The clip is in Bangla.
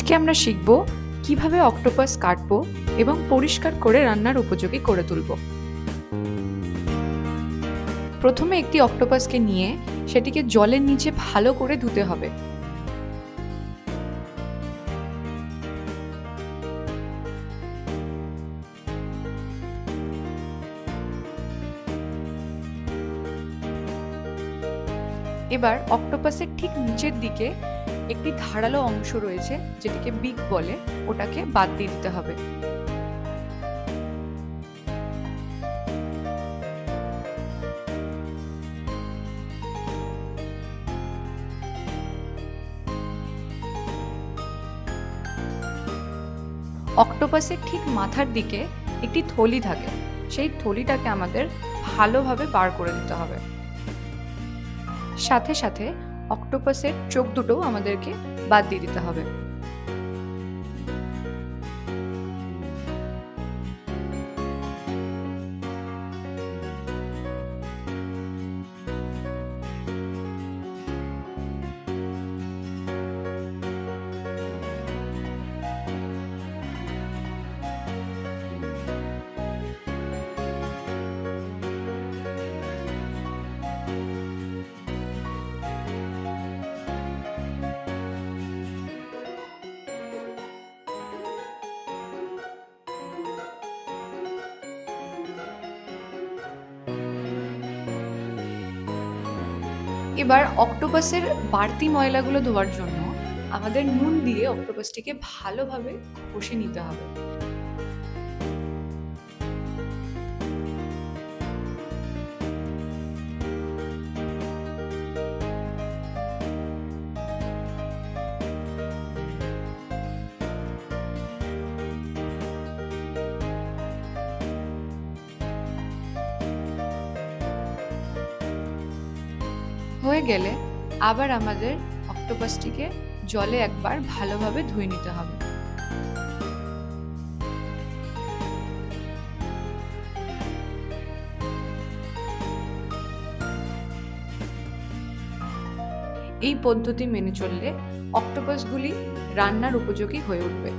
আজকে আমরা শিখব কিভাবে অক্টোপাস কাটবো এবং পরিষ্কার করে রান্নার উপযোগী করে তুলব। প্রথমে একটি অক্টোপাসকে নিয়ে সেটিকে জলের নিচে ভালো করে ধুতে হবে। এবার অক্টোপাসের ঠিক নিচের দিকে একটি ধারালো অংশ রয়েছে, যেটিকে বিক বলে, ওটাকে বাদ দিয়ে দিতে হবে। অক্টোপাসের ঠিক মাথার দিকে একটি থলি থাকে, সেই থলিটাকে আমাদের ভালোভাবে বার করে দিতে হবে। সাথে সাথে অক্টোপাসের চোখ দুটোও আমাদেরকে বাদ দিয়ে দিতে হবে। এবার অক্টোপাসের বাড়তি ময়লাগুলো ধোয়ার জন্য আমাদের নুন দিয়ে অক্টোপাসটিকে ভালোভাবে ঘষে নিতে হবে। হয়ে গেলে আবার আমাদের অক্টোপাসটিকে জলে একবার ভালোভাবে ধুয়ে নিতে হবে। এই পদ্ধতি মেনে চললে অক্টোপাসগুলি রান্নার উপযোগী হয়ে উঠবে।